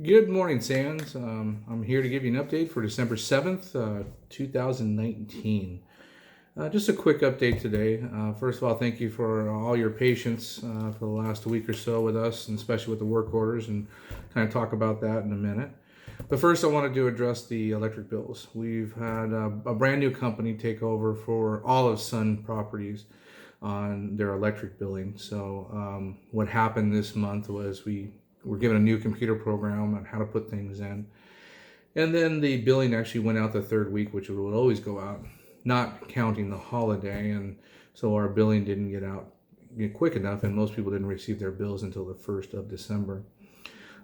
Good morning, Sands. I'm here to give you an update for December 7th, 2019. Just a quick update today. First of all, thank you for all your patience for the last week or so with us, and especially with the work orders, and kind of talk about that in a minute. But first, I wanted to address the electric bills. We've had a brand new company take over for all of Sun Properties on their electric billing. So, what happened this month was we were given a new computer program on how to put things in. And then the billing actually went out the third week, which it would always go out, not counting the holiday. And so our billing didn't get out quick enough, and most people didn't receive their bills until the 1st of December.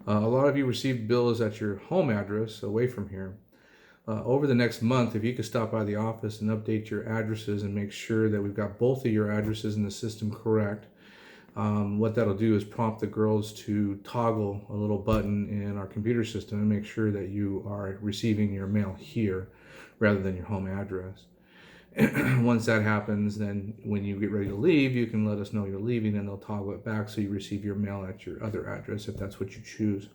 A lot of you received bills at your home address away from here. Over the next month, if you could stop by the office and update your addresses and make sure that we've got both of your addresses in the system correct, what that'll do is prompt the girls to toggle a little button in our computer system and make sure that you are receiving your mail here rather than your home address. Once that happens, then when you get ready to leave, you can let us know you're leaving and they'll toggle it back so you receive your mail at your other address if that's what you choose.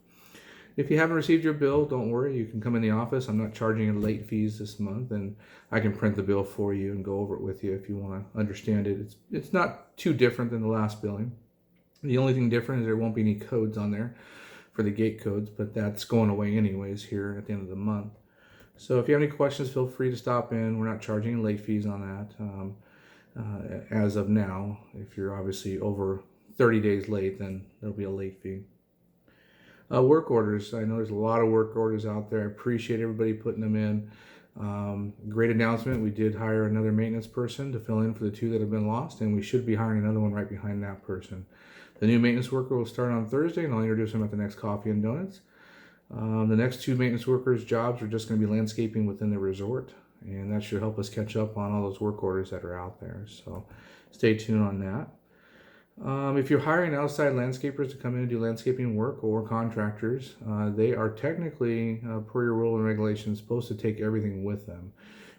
If you haven't received your bill, don't worry. You can come in the office. I'm not charging you late fees this month, and I can print the bill for you and go over it with you if you want to understand it. It's not too different than the last billing. The only thing different is there won't be any codes on there for the gate codes, but that's going away anyways here at the end of the month. So if you have any questions, feel free to stop in. We're not charging late fees on that as of now. If you're obviously over 30 days late, then there'll be a late fee. Work orders. I know there's a lot of work orders out there. I appreciate everybody putting them in. Great announcement. We did hire another maintenance person to fill in for the two that have been lost, and we should be hiring another one right behind that person. The new maintenance worker will start on Thursday, and I'll introduce him at the next Coffee and Donuts. The next two maintenance workers' jobs are just going to be landscaping within the resort, and that should help us catch up on all those work orders that are out there. So stay tuned on that. If you're hiring outside landscapers to come in and do landscaping work or contractors, they are technically, per your rule and regulations, supposed to take everything with them,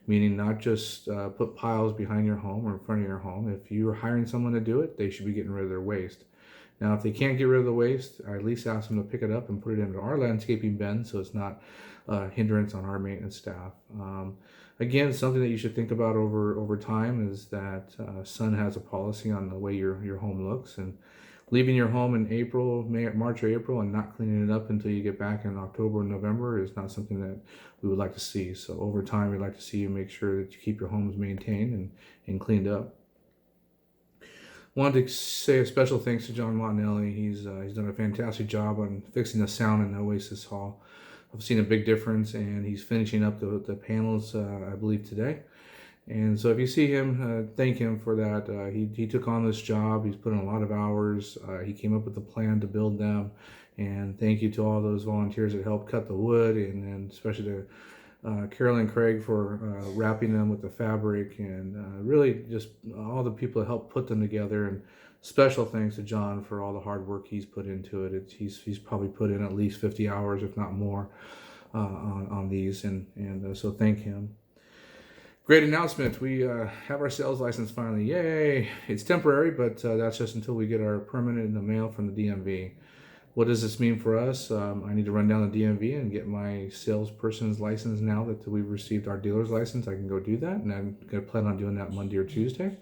meaning not just put piles behind your home or in front of your home. If you're hiring someone to do it, they should be getting rid of their waste. Now, if they can't get rid of the waste, I at least ask them to pick it up and put it into our landscaping bin so it's not a hindrance on our maintenance staff. Again, something that you should think about over time is that Sun has a policy on the way your home looks, and leaving your home in March or April, and not cleaning it up until you get back in October or November is not something that we would like to see. So over time, we'd like to see you make sure that you keep your homes maintained and cleaned up. Wanted to say a special thanks to John Montanelli. He's done a fantastic job on fixing the sound in the Oasis Hall. I've seen a big difference, and he's finishing up the panels, I believe, today. And so if you see him, thank him for that. He took on this job. He's put in a lot of hours. He came up with a plan to build them. And thank you to all those volunteers that helped cut the wood, and especially to Carolyn Craig for wrapping them with the fabric, and really just all the people that helped put them together. And special thanks to John for all the hard work he's put into it. He's probably put in at least 50 hours, if not more, on these, and so thank him. Great announcement. We have our sales license finally. Yay! It's temporary, but that's just until we get our permanent in the mail from the DMV. What does this mean for us? I need to run down the DMV and get my salesperson's license now that we've received our dealer's license. I can go do that, and I'm going to plan on doing that Monday or Tuesday.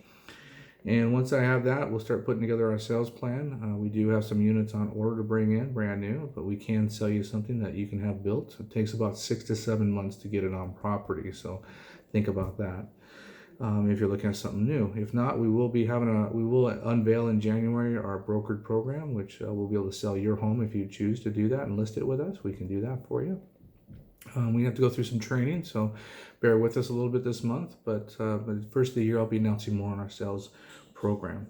And once I have that, we'll start putting together our sales plan. We do have some units on order to bring in, brand new, but we can sell you something that you can have built. It takes about 6 to 7 months to get it on property, so think about that. If you're looking at something new. If not, we will unveil in January our brokered program, which we'll be able to sell your home if you choose to do that and list it with us. We can do that for you. We have to go through some training, so bear with us a little bit this month. But the first of the year, I'll be announcing more on our sales program.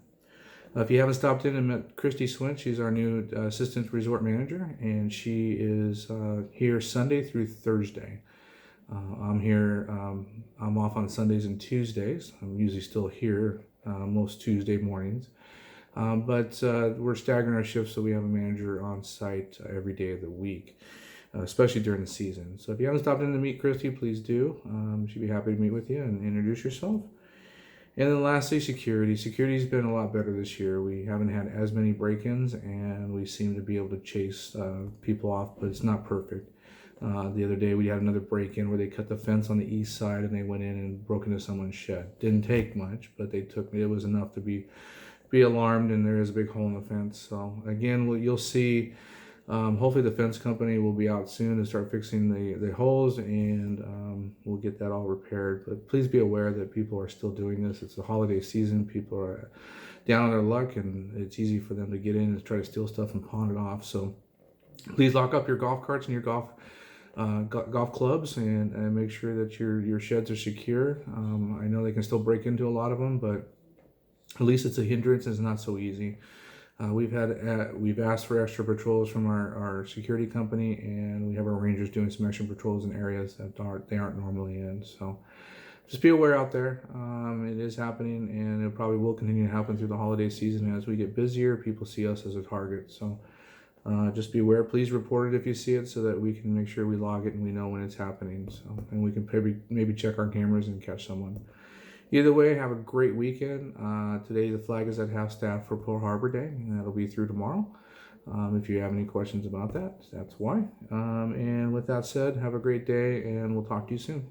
If you haven't stopped in and met Christy Swint, she's our new assistant resort manager, and she is here Sunday through Thursday. I'm here. I'm off on Sundays and Tuesdays. I'm usually still here most Tuesday mornings. But we're staggering our shifts so we have a manager on site every day of the week, especially during the season. So if you haven't stopped in to meet Christy, please do. She'd be happy to meet with you and introduce yourself. And then lastly, security. Security's been a lot better this year. We haven't had as many break-ins, and we seem to be able to chase people off, but it's not perfect. The other day we had another break-in where they cut the fence on the east side and they went in and broke into someone's shed. Didn't take much, but it was enough to be alarmed, and there is a big hole in the fence. So again, you'll see. Hopefully the fence company will be out soon to start fixing the holes, and we'll get that all repaired. But please be aware that people are still doing this. It's the holiday season. People are down on their luck, and it's easy for them to get in and try to steal stuff and pawn it off. So please lock up your golf carts and your golf clubs, and make sure that your sheds are secure. I know they can still break into a lot of them, but at least it's a hindrance. It's not so easy. We've asked for extra patrols from our security company, and we have our rangers doing some extra patrols in areas that they aren't normally in. So just be aware out there. It is happening, and it probably will continue to happen through the holiday season. As we get busier, people see us as a target. So just be aware. Please report it if you see it, so that we can make sure we log it and we know when it's happening. So, and we can maybe check our cameras and catch someone. Either way, have a great weekend. Today the flag is at half staff for Pearl Harbor Day, and that'll be through tomorrow. If you have any questions about that, that's why. And with that said, have a great day, and we'll talk to you soon.